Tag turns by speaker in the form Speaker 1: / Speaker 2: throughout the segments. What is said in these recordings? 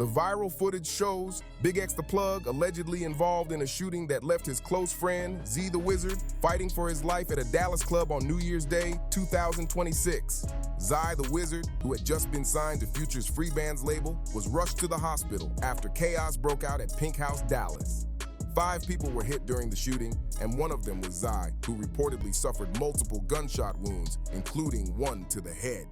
Speaker 1: The viral footage shows BigXThaPlug allegedly involved in a shooting that left his close friend, Z the Wizard, fighting for his life at a Dallas club on New Year's Day, 2026. Zy the Wizard, who had just been signed to Future's Free Bands label, was rushed to the hospital after chaos broke out at Pink House, Dallas. 5 people were hit during the shooting, and one of them was Zy, who reportedly suffered multiple gunshot wounds, including one to the head.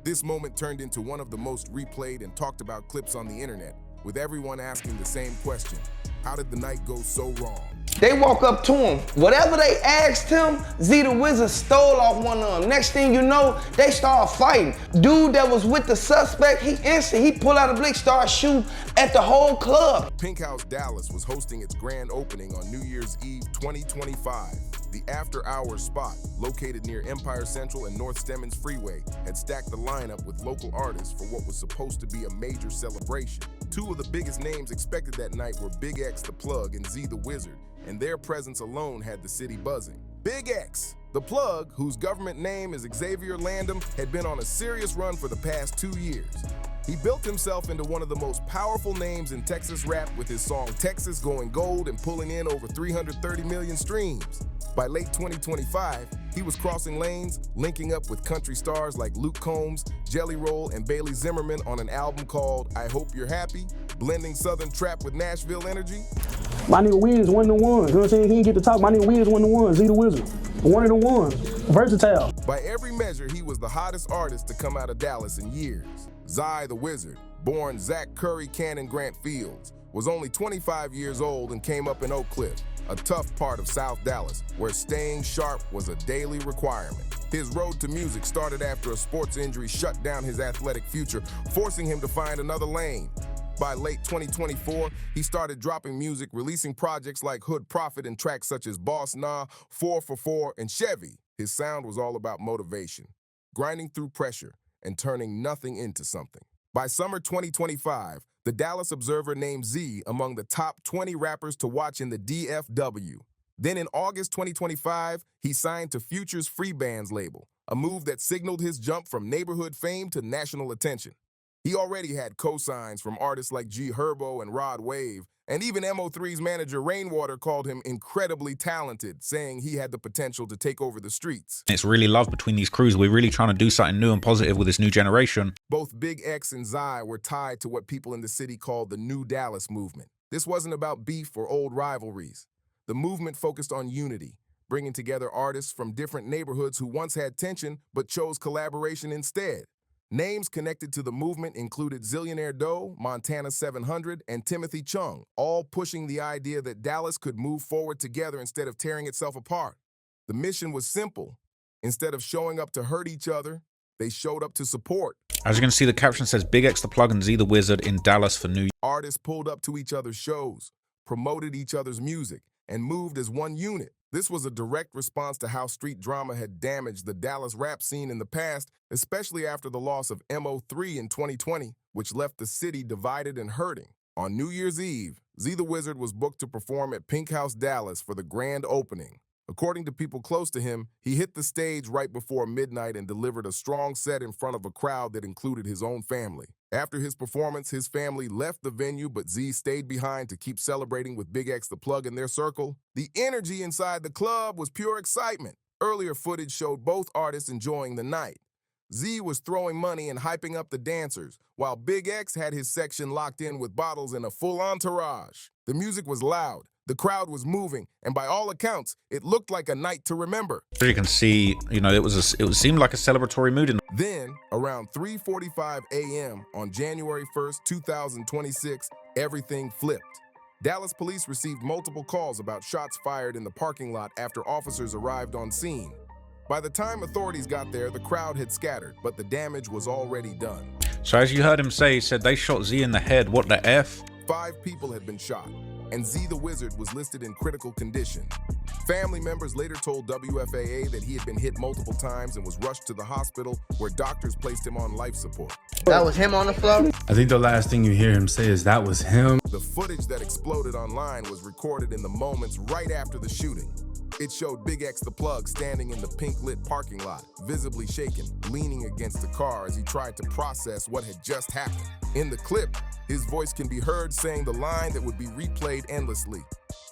Speaker 1: This moment turned into one of the most replayed and talked about clips on the internet, with everyone asking the same question: how did the night go so wrong?
Speaker 2: They walk up to him. Whatever they asked him, Z the Wizard stole off one of them. Next thing you know, they start fighting. Dude that was with the suspect, he pulled out a blick, started shooting at the whole club.
Speaker 1: Pink House Dallas was hosting its grand opening on New Year's Eve 2025. The after-hours spot, located near Empire Central and North Stemmons Freeway, had stacked the lineup with local artists for what was supposed to be a major celebration. 2 of the biggest names expected that night were BigXThaPlug and Z the Wizard, and their presence alone had the city buzzing. Big X, the Plug, whose government name is Xavier Landon, had been on a serious run for the past 2 years. He built himself into one of the most powerful names in Texas rap with his song Texas going gold and pulling in over 330 million streams. By late 2025, he was crossing lanes, linking up with country stars like Luke Combs, Jelly Roll, and Bailey Zimmerman on an album called I Hope You're Happy, blending Southern trap with Nashville energy.
Speaker 3: My nigga Wiz one of the ones, you know what I'm saying? He didn't get to talk, my nigga Wiz one of the ones, Z the Wizard. One of the ones, versatile.
Speaker 1: By every measure, he was the hottest artist to come out of Dallas in years. Zy the Wizard, born Zach Curry Cannon Grant Fields, was only 25 years old and came up in Oak Cliff, a tough part of South Dallas, where staying sharp was a daily requirement. His road to music started after a sports injury shut down his athletic future, forcing him to find another lane. By late 2024, he started dropping music, releasing projects like Hood Prophet and tracks such as Boss Nah, 4 for 4, and Chevy. His sound was all about motivation, grinding through pressure, and turning nothing into something. By summer 2025, the Dallas Observer named Z among the top 20 rappers to watch in the DFW. Then in August 2025, he signed to Future's Free Bands label, a move that signaled his jump from neighborhood fame to national attention. He already had cosigns from artists like G Herbo and Rod Wave, and even MO3's manager Rainwater called him incredibly talented, saying he had the potential to take over the streets.
Speaker 4: It's really love between these crews. We're really trying to do something new and positive with this new generation.
Speaker 1: Both Big X and Zy were tied to what people in the city called the New Dallas movement. This wasn't about beef or old rivalries. The movement focused on unity, bringing together artists from different neighborhoods who once had tension but chose collaboration instead. Names connected to the movement included Zillionaire Doe, Montana 700, and Timothy Chung, all pushing the idea that Dallas could move forward together instead of tearing itself apart. The mission was simple. Instead of showing up to hurt each other, they showed up to support.
Speaker 4: As you can see, the caption says BigXThaPlug and Z the Wizard in Dallas for New Year.
Speaker 1: Artists pulled up to each other's shows, promoted each other's music, and moved as one unit. This was a direct response to how street drama had damaged the Dallas rap scene in the past, especially after the loss of MO3 in 2020, which left the city divided and hurting. On New Year's Eve, Z the Wizard was booked to perform at Pink House Dallas for the grand opening. According to people close to him, he hit the stage right before midnight and delivered a strong set in front of a crowd that included his own family. After his performance, his family left the venue, but Z stayed behind to keep celebrating with BigXThaPlug in their circle. The energy inside the club was pure excitement. Earlier footage showed both artists enjoying the night. Z was throwing money and hyping up the dancers, while Big X had his section locked in with bottles and a full entourage. The music was loud, the crowd was moving, and by all accounts, it looked like a night to remember.
Speaker 4: As you can see, you know, it seemed like a celebratory mood.
Speaker 1: Then, around 3:45 a.m. on January 1st, 2026, everything flipped. Dallas police received multiple calls about shots fired in the parking lot after officers arrived on scene. By the time authorities got there, the crowd had scattered, but the damage was already done.
Speaker 4: So as you heard him say, he said they shot Z in the head. What the F?
Speaker 1: 5 people had been shot, and Z the Wizard was listed in critical condition. Family members later told WFAA that he had been hit multiple times and was rushed to the hospital, where doctors placed him on life support.
Speaker 2: That was him on the floor?
Speaker 5: I think the last thing you hear him say is that was him.
Speaker 1: The footage that exploded online was recorded in the moments right after the shooting. It showed BigXThaPlug standing in the pink-lit parking lot, visibly shaken, leaning against the car as he tried to process what had just happened. In the clip, his voice can be heard saying the line that would be replayed endlessly.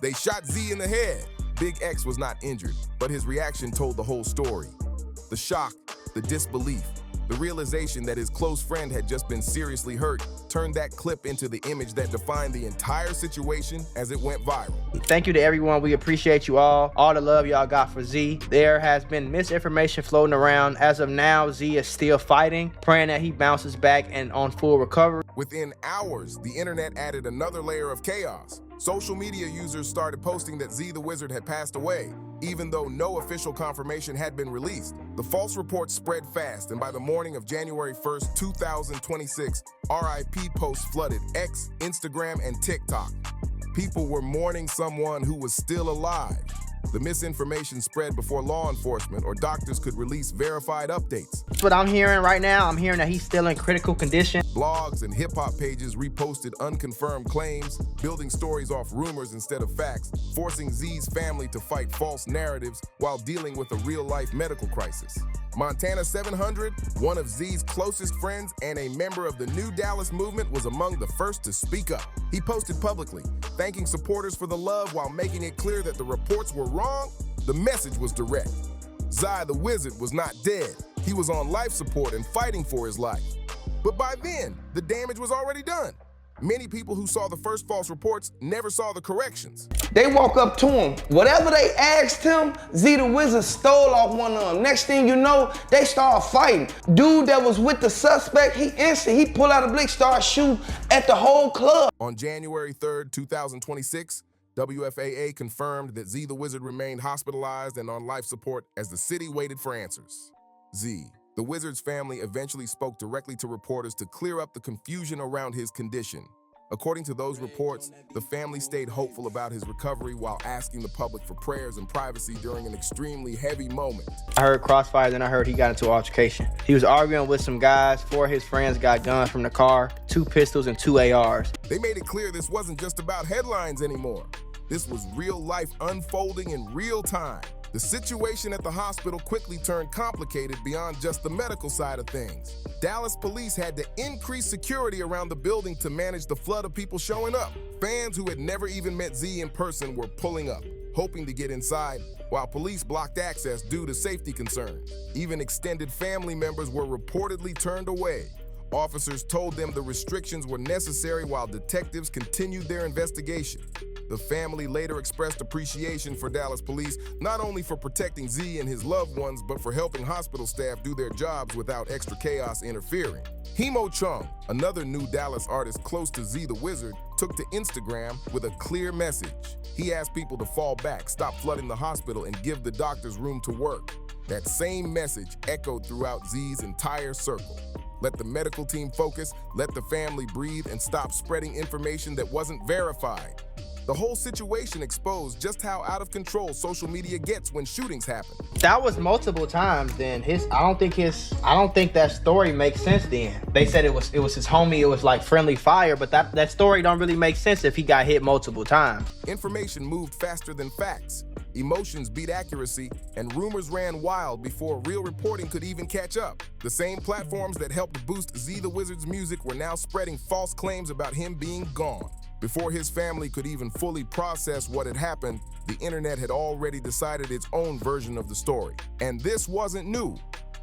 Speaker 1: "They shot Z in the head." Big X was not injured, but his reaction told the whole story. The shock, the disbelief, the realization that his close friend had just been seriously hurt turned that clip into the image that defined the entire situation as it went viral.
Speaker 2: Thank you to everyone. We appreciate you all the love y'all got for Z. There has been misinformation floating around. As of now, Z is still fighting, praying that he bounces back and on full recovery.
Speaker 1: Within hours, the internet added another layer of chaos. Social media users started posting that Z the Wizard had passed away, even though no official confirmation had been released. The false reports spread fast, and by the morning of January 1st, 2026, RIP posts flooded X, Instagram, and TikTok. People were mourning someone who was still alive. The misinformation spread before law enforcement or doctors could release verified updates.
Speaker 2: That's what I'm hearing right now. I'm hearing that he's still in critical condition.
Speaker 1: Blogs and hip-hop pages reposted unconfirmed claims, building stories off rumors instead of facts, forcing Z's family to fight false narratives while dealing with a real-life medical crisis. Montana 700, one of Z's closest friends and a member of the New Dallas movement, was among the first to speak up. He posted publicly, thanking supporters for the love while making it clear that the reports were wrong. The message was direct. Z the Wizard was not dead. He was on life support and fighting for his life. But by then, the damage was already done. Many people who saw the first false reports never saw the corrections.
Speaker 2: They walk up to him. Whatever they asked him, Z the Wizard stole off one of them. Next thing you know, they start fighting. Dude that was with the suspect, he pulled out a blick, started shooting at the whole club.
Speaker 1: On January 3rd, 2026, WFAA confirmed that Z the Wizard remained hospitalized and on life support as the city waited for answers. Z the Wizard's family eventually spoke directly to reporters to clear up the confusion around his condition. According to those reports, the family stayed hopeful about his recovery while asking the public for prayers and privacy during an extremely heavy moment.
Speaker 2: I heard crossfire, then I heard he got into an altercation. He was arguing with some guys. 4 of his friends got guns from the car, 2 pistols and 2 ARs.
Speaker 1: They made it clear this wasn't just about headlines anymore. This was real life unfolding in real time. The situation at the hospital quickly turned complicated beyond just the medical side of things. Dallas police had to increase security around the building to manage the flood of people showing up. Fans who had never even met Z in person were pulling up, hoping to get inside, while police blocked access due to safety concerns. Even extended family members were reportedly turned away. Officers told them the restrictions were necessary while detectives continued their investigation. The family later expressed appreciation for Dallas police, not only for protecting Z and his loved ones, but for helping hospital staff do their jobs without extra chaos interfering. Hemo Chung, another new Dallas artist close to Z the Wizard, took to Instagram with a clear message. He asked people to fall back, stop flooding the hospital, and give the doctors room to work. That same message echoed throughout Z's entire circle. Let the medical team focus, let the family breathe, and stop spreading information that wasn't verified. The whole situation exposed just how out of control social media gets when shootings happen.
Speaker 2: That was multiple times. Then I don't think that story makes sense. Then they said it was his homie. It was like friendly fire, but that story don't really make sense if he got hit multiple times.
Speaker 1: Information moved faster than facts. Emotions beat accuracy, and rumors ran wild before real reporting could even catch up. The same platforms that helped boost Z the Wizard's music were now spreading false claims about him being gone. Before his family could even fully process what had happened, the internet had already decided its own version of the story. And this wasn't new.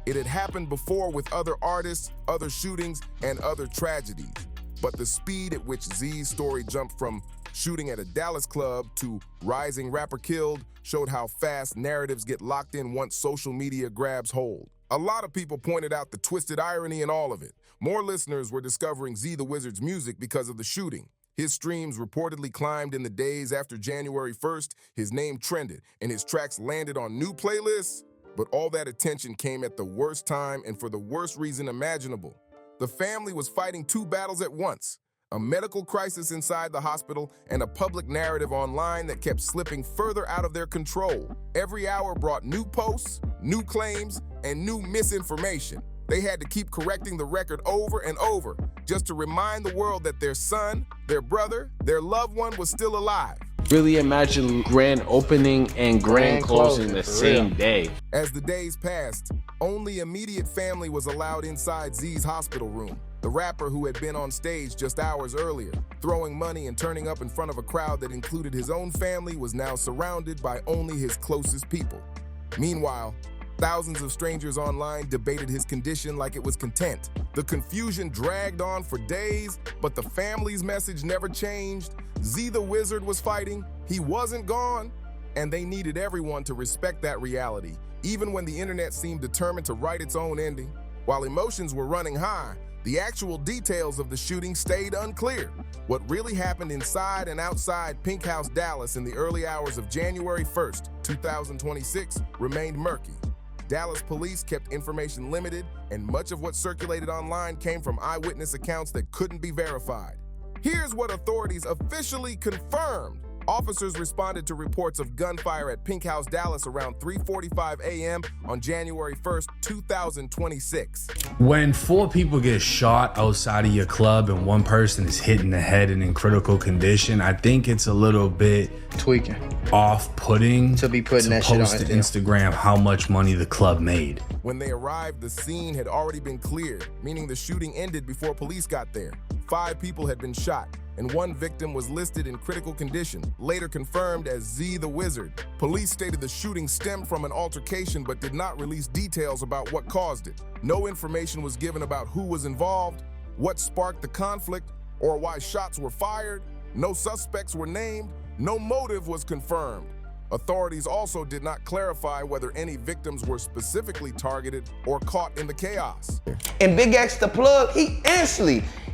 Speaker 1: It had happened before with other artists, other shootings, and other tragedies. But the speed at which Z's story jumped from shooting at a Dallas club to rising rapper killed showed how fast narratives get locked in once social media grabs hold. A lot of people pointed out the twisted irony in all of it. More listeners were discovering Z the Wizard's music because of the shooting. His streams reportedly climbed in the days after January 1st, his name trended, and his tracks landed on new playlists. But all that attention came at the worst time and for the worst reason imaginable. The family was fighting 2 battles at once: a medical crisis inside the hospital and a public narrative online that kept slipping further out of their control. Every hour brought new posts, new claims, and new misinformation. They had to keep correcting the record over and over just to remind the world that their son, their brother, their loved one was still alive.
Speaker 6: Really imagine grand opening and grand closing the same day.
Speaker 1: As the days passed, only immediate family was allowed inside Z's hospital room. The rapper, who had been on stage just hours earlier, throwing money and turning up in front of a crowd that included his own family, was now surrounded by only his closest people. Meanwhile, thousands of strangers online debated his condition like it was content. The confusion dragged on for days, but the family's message never changed. Z the Wizard was fighting, he wasn't gone, and they needed everyone to respect that reality, even when the internet seemed determined to write its own ending. While emotions were running high, the actual details of the shooting stayed unclear. What really happened inside and outside Pink House Dallas in the early hours of January 1st, 2026 remained murky. Dallas police kept information limited, and much of what circulated online came from eyewitness accounts that couldn't be verified. Here's what authorities officially confirmed. Officers responded to reports of gunfire at Pink House Dallas around 3:45 a.m. on January 1st, 2026.
Speaker 5: When 4 people get shot outside of your club and 1 person is hit in the head and in critical condition, I think it's a little bit
Speaker 2: Tweaking.
Speaker 5: off-putting
Speaker 2: To be putting that shit on
Speaker 5: post to Instagram how much money the club made.
Speaker 1: When they arrived, the scene had already been cleared, meaning the shooting ended before police got there. 5 people had been shot, and 1 victim was listed in critical condition, later confirmed as Z the Wizard. Police stated the shooting stemmed from an altercation but did not release details about what caused it. No information was given about who was involved, what sparked the conflict, or why shots were fired. No suspects were named, no motive was confirmed. Authorities also did not clarify whether any victims were specifically targeted or caught in the chaos.
Speaker 2: And BigXThaPlug,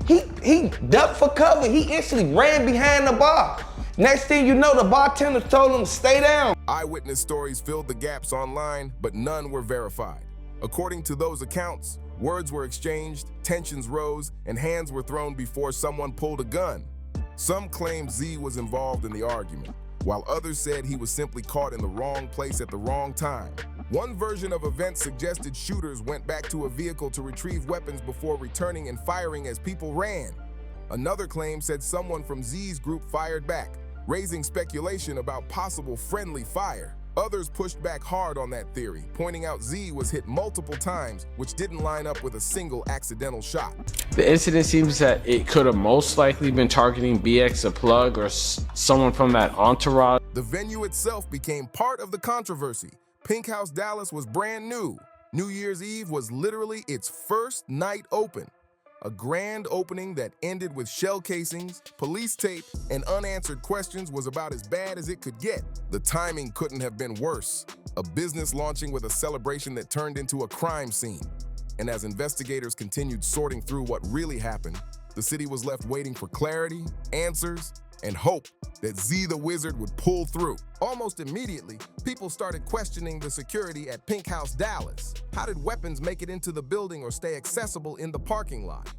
Speaker 2: he ducked for cover. He instantly ran behind the bar. Next thing you know, the bartender told him to stay down.
Speaker 1: Eyewitness stories filled the gaps online, but none were verified. According to those accounts, words were exchanged, tensions rose, and hands were thrown before someone pulled a gun. Some claimed Z was involved in the argument, while others said he was simply caught in the wrong place at the wrong time. One version of events suggested shooters went back to a vehicle to retrieve weapons before returning and firing as people ran. Another claim said someone from Z's group fired back, raising speculation about possible friendly fire. Others pushed back hard on that theory, pointing out Z was hit multiple times, which didn't line up with a single accidental shot.
Speaker 6: The incident seems that it could have most likely been targeting BigXThaPlug or someone from that entourage.
Speaker 1: The venue itself became part of the controversy. Pink House Dallas was brand new. New Year's Eve was literally its first night open. A grand opening that ended with shell casings, police tape, and unanswered questions was about as bad as it could get. The timing couldn't have been worse. A business launching with a celebration that turned into a crime scene. And as investigators continued sorting through what really happened, the city was left waiting for clarity, answers, and hope that Z the Wizard would pull through. Almost immediately, people started questioning the security at Pink House Dallas. How did weapons make it into the building or stay accessible in the parking lot?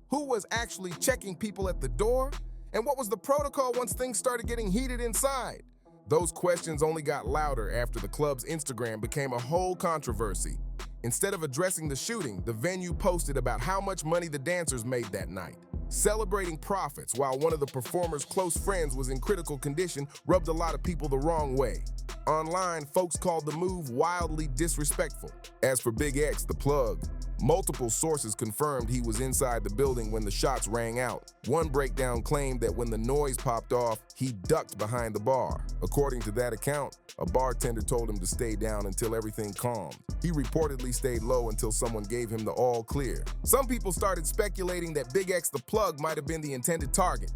Speaker 1: Who was actually checking people at the door? And what was the protocol once things started getting heated inside? Those questions only got louder after the club's Instagram became a whole controversy. Instead of addressing the shooting, the venue posted about how much money the dancers made that night. Celebrating profits while one of the performers' close friends was in critical condition rubbed a lot of people the wrong way. Online, folks called the move wildly disrespectful. As for BigXThaPlug, multiple sources confirmed he was inside the building when the shots rang out. One breakdown claimed that when the noise popped off, he ducked behind the bar. According to that account, a bartender told him to stay down until everything calmed. He reportedly stayed low until someone gave him the all clear. Some people started speculating that BigXThaPlug might have been the intended target.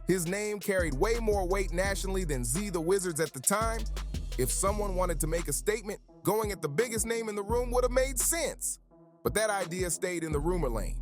Speaker 1: His name carried way more weight nationally than Z the Wizard's at the time. If someone wanted to make a statement, going at the biggest name in the room would have made sense. But that idea stayed in the rumor lane.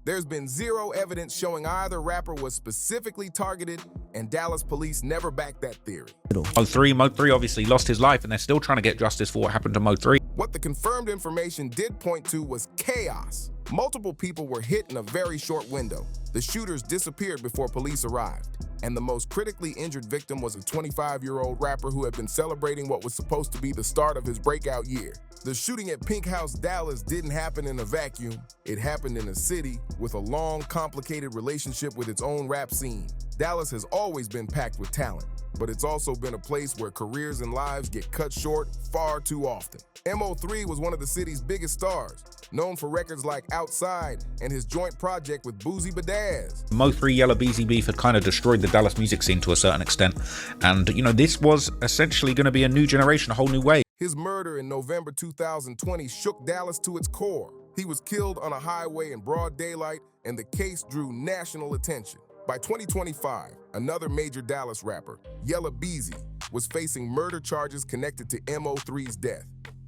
Speaker 1: There's been zero evidence showing either rapper was specifically targeted, and Dallas police never backed that theory.
Speaker 4: Mo3 obviously lost his life, and they're still trying to get justice for what happened to Mo3.
Speaker 1: What the confirmed information did point to was chaos. Multiple people were hit in a very short window. The shooters disappeared before police arrived. And the most critically injured victim was a 25-year-old rapper who had been celebrating what was supposed to be the start of his breakout year. The shooting at Pink House Dallas didn't happen in a vacuum. It happened in a city with a long, complicated relationship with its own rap scene. Dallas has always been packed with talent, but it's also been a place where careers and lives get cut short far too often. MO3 was one of the city's biggest stars, known for records like Outside and his joint project with Boozy Badazz.
Speaker 4: Mo3 Yella Beezy beef had kind of destroyed the Dallas music scene to a certain extent, and this was essentially going to be a new generation, a whole new wave.
Speaker 1: His murder in November 2020 shook Dallas to its core. He was killed on a highway in broad daylight, and the case drew national attention. By 2025, another major Dallas rapper, Yella Beezy, was facing murder charges connected to MO3's death.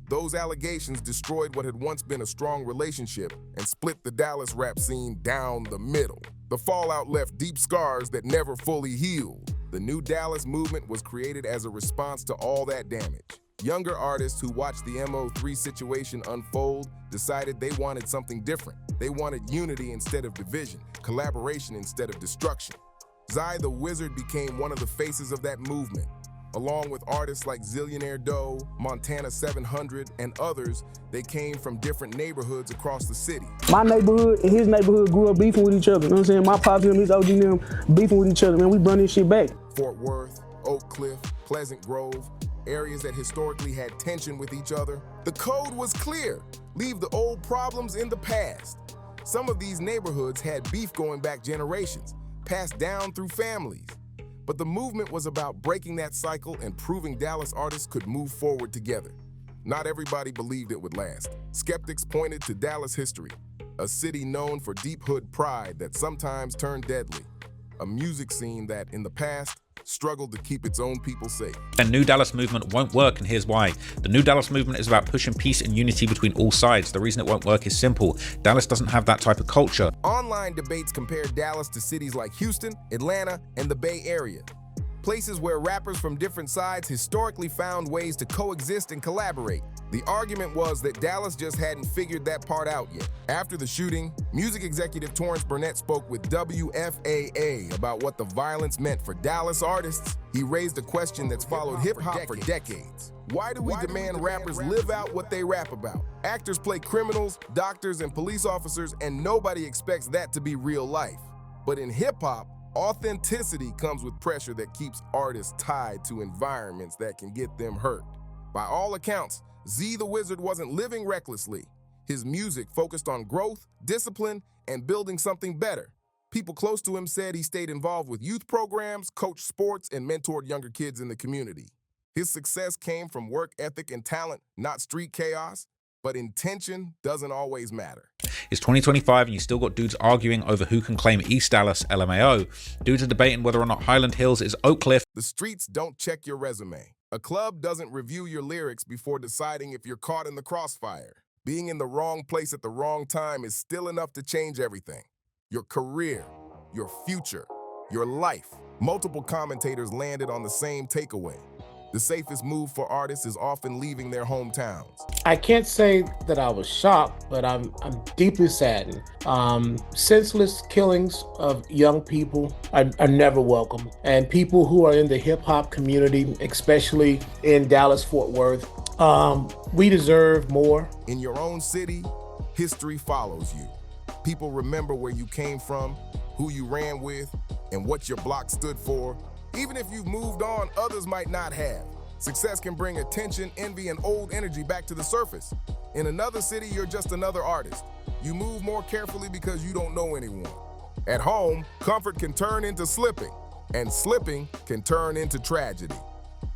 Speaker 1: Those allegations destroyed what had once been a strong relationship and split the Dallas rap scene down the middle. The fallout left deep scars that never fully healed. The new Dallas movement was created as a response to all that damage. Younger artists who watched the MO3 situation unfold decided they wanted something different. They wanted unity instead of division, collaboration instead of destruction. Zy the Wizard became one of the faces of that movement. Along with artists like Zillionaire Doe, Montana 700, and others, they came from different neighborhoods across the city.
Speaker 3: My neighborhood and his neighborhood grew up beefing with each other. You know what I'm saying? My pops and his OG and them beefing with each other, man. We bring this shit back.
Speaker 1: Fort Worth, Oak Cliff, Pleasant Grove, areas that historically had tension with each other. The code was clear. Leave the old problems in the past. Some of these neighborhoods had beef going back generations, passed down through families. But the movement was about breaking that cycle and proving Dallas artists could move forward together. Not everybody believed it would last. Skeptics pointed to Dallas history, a city known for deep hood pride that sometimes turned deadly, a music scene that, in the past, struggled to keep its own people safe.
Speaker 4: The New Dallas movement won't work, and here's why. The New Dallas movement is about pushing peace and unity between all sides. The reason it won't work is simple. Dallas doesn't have that type of culture.
Speaker 1: Online debates compare Dallas to cities like Houston, Atlanta, and the Bay Area. Places where rappers from different sides historically found ways to coexist and collaborate. The argument was that Dallas just hadn't figured that part out yet. After the shooting, music executive Torrance Burnett spoke with WFAA about what the violence meant for Dallas artists. He raised a question that's followed hip-hop for decades. Why do we demand rappers live out what they rap about? Actors play criminals, doctors, and police officers, and nobody expects that to be real life. But in hip-hop, authenticity comes with pressure that keeps artists tied to environments that can get them hurt. By all accounts, Zy the Wizard wasn't living recklessly. His music focused on growth, discipline, and building something better. People close to him said he stayed involved with youth programs, coached sports, and mentored younger kids in the community. His success came from work ethic and talent, not street chaos. But intention doesn't always matter.
Speaker 4: It's 2025 and you still got dudes arguing over who can claim East Dallas LMAO. Dudes are debating whether or not Highland Hills is Oak Cliff.
Speaker 1: The streets don't check your resume. A club doesn't review your lyrics before deciding if you're caught in the crossfire. Being in the wrong place at the wrong time is still enough to change everything. Your career, your future, your life. Multiple commentators landed on the same takeaway. The safest move for artists is often leaving their hometowns.
Speaker 7: I can't say that I was shocked, but I'm deeply saddened. Senseless killings of young people are never welcome. And people who are in the hip hop community, especially in Dallas, Fort Worth, we deserve more.
Speaker 1: In your own city, history follows you. People remember where you came from, who you ran with, and what your block stood for. Even if you've moved on, others might not have. Success can bring attention, envy, and old energy back to the surface. In another city, you're just another artist. You move more carefully because you don't know anyone. At home, comfort can turn into slipping, and slipping can turn into tragedy.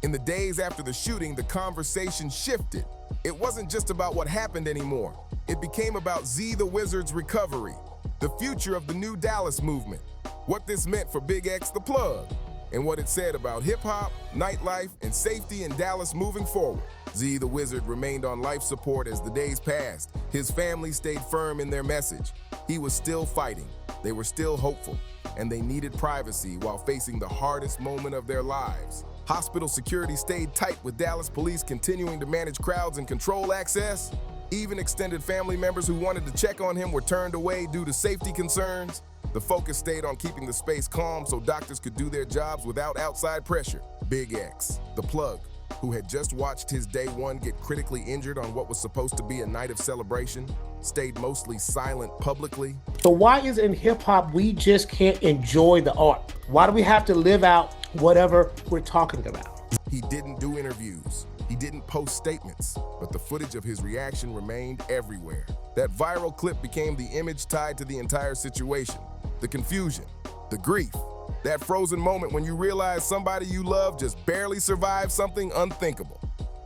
Speaker 1: In the days after the shooting, the conversation shifted. It wasn't just about what happened anymore. It became about Zy the Wizard's recovery, the future of the New Dallas movement, what this meant for BigXThaPlug, and what it said about hip-hop, nightlife, and safety in Dallas moving forward. Zy the Wizard remained on life support as the days passed. His family stayed firm in their message. He was still fighting. They were still hopeful, and they needed privacy while facing the hardest moment of their lives. Hospital security stayed tight with Dallas police continuing to manage crowds and control access. Even extended family members who wanted to check on him were turned away due to safety concerns. The focus stayed on keeping the space calm so doctors could do their jobs without outside pressure. BigXThaPlug, who had just watched his day one get critically injured on what was supposed to be a night of celebration, stayed mostly silent publicly.
Speaker 7: So why is in hip hop we just can't enjoy the art? Why do we have to live out whatever we're talking about?
Speaker 1: He didn't do interviews. He didn't post statements, but the footage of his reaction remained everywhere. That viral clip became the image tied to the entire situation. The confusion, the grief, that frozen moment when you realize somebody you love just barely survived something unthinkable.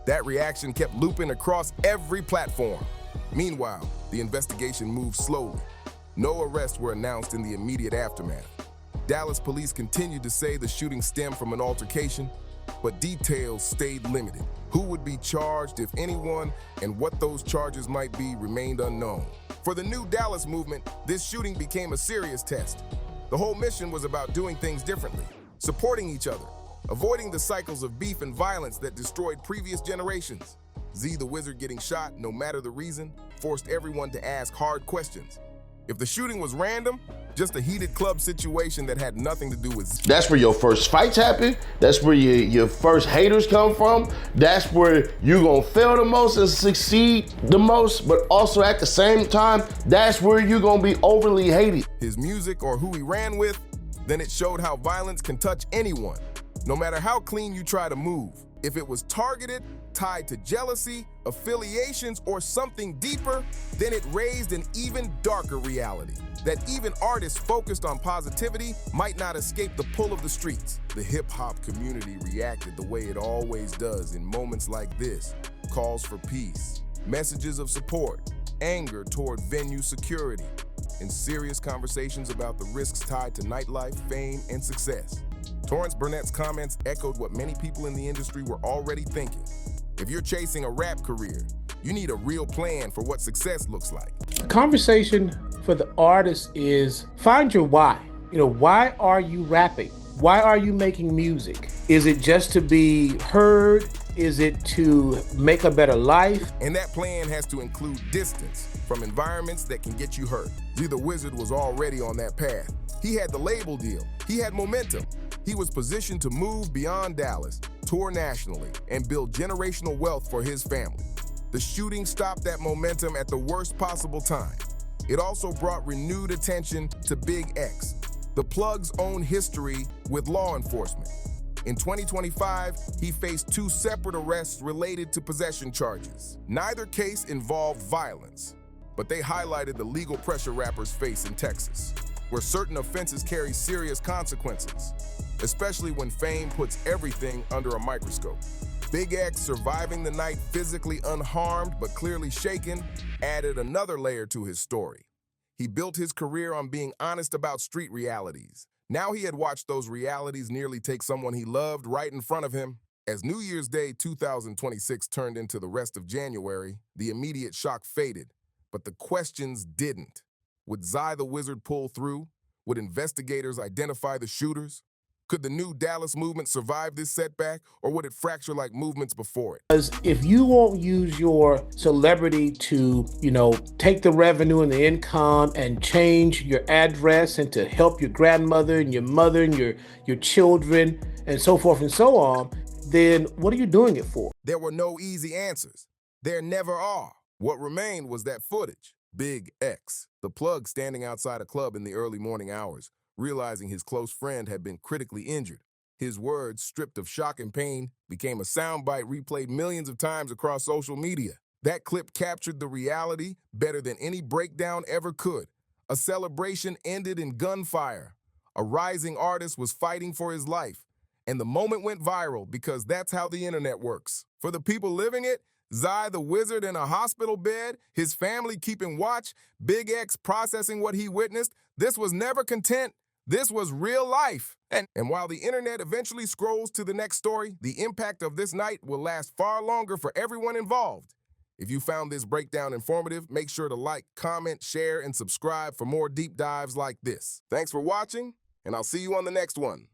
Speaker 1: That reaction kept looping across every platform. Meanwhile, the investigation moved slowly. No arrests were announced in the immediate aftermath. Dallas police continued to say the shooting stemmed from an altercation, but details stayed limited. Who would be charged, if anyone, and what those charges might be remained unknown. For the new Dallas movement, this shooting became a serious test. The whole mission was about doing things differently, supporting each other, avoiding the cycles of beef and violence that destroyed previous generations. Z the Wizard getting shot, no matter the reason, forced everyone to ask hard questions. If the shooting was random, just a heated club situation that had nothing to do with Z.
Speaker 8: That's where your first fights happen. That's where your first haters come from. That's where you're gonna fail the most and succeed the most, but also at the same time, that's where you're gonna be overly hated.
Speaker 1: His music or who he ran with, then it showed how violence can touch anyone, no matter how clean you try to move. If it was targeted, tied to jealousy, affiliations, or something deeper, then it raised an even darker reality. That even artists focused on positivity might not escape the pull of the streets. The hip-hop community reacted the way it always does in moments like this. Calls for peace, messages of support, anger toward venue security, and serious conversations about the risks tied to nightlife, fame, and success. Torrance Burnett's comments echoed what many people in the industry were already thinking. If you're chasing a rap career, you need a real plan for what success looks like.
Speaker 7: The conversation for the artist is find your why. Why are you rapping? Why are you making music? Is it just to be heard? Is it to make a better life?
Speaker 1: And that plan has to include distance from environments that can get you hurt. Z the Wizard was already on that path. He had the label deal. He had momentum. He was positioned to move beyond Dallas, tour nationally, and build generational wealth for his family. The shooting stopped that momentum at the worst possible time. It also brought renewed attention to Big X, the Plug's own history with law enforcement. In 2025, he faced 2 separate arrests related to possession charges. Neither case involved violence, but they highlighted the legal pressure rappers face in Texas, where certain offenses carry serious consequences, especially when fame puts everything under a microscope. Big X surviving the night physically unharmed but clearly shaken added another layer to his story. He built his career on being honest about street realities. Now he had watched those realities nearly take someone he loved right in front of him. As New Year's Day 2026 turned into the rest of January, the immediate shock faded, but the questions didn't. Would Zy the Wizard pull through? Would investigators identify the shooters? Could the new Dallas movement survive this setback, or would it fracture like movements before it?
Speaker 7: Because if you won't use your celebrity to, take the revenue and the income and change your address and to help your grandmother and your mother and your children and so forth and so on, then what are you doing it for?
Speaker 1: There were no easy answers. There never are. What remained was that footage. Big X, the Plug standing outside a club in the early morning hours, realizing his close friend had been critically injured. His words, stripped of shock and pain, became a soundbite replayed millions of times across social media. That clip captured the reality better than any breakdown ever could. A celebration ended in gunfire. A rising artist was fighting for his life. And the moment went viral because that's how the internet works. For the people living it, Zy the Wizard in a hospital bed, his family keeping watch, Big X processing what he witnessed, this was never content. This was real life. And while the internet eventually scrolls to the next story, the impact of this night will last far longer for everyone involved. If you found this breakdown informative, make sure to like, comment, share, and subscribe for more deep dives like this. Thanks for watching, and I'll see you on the next one.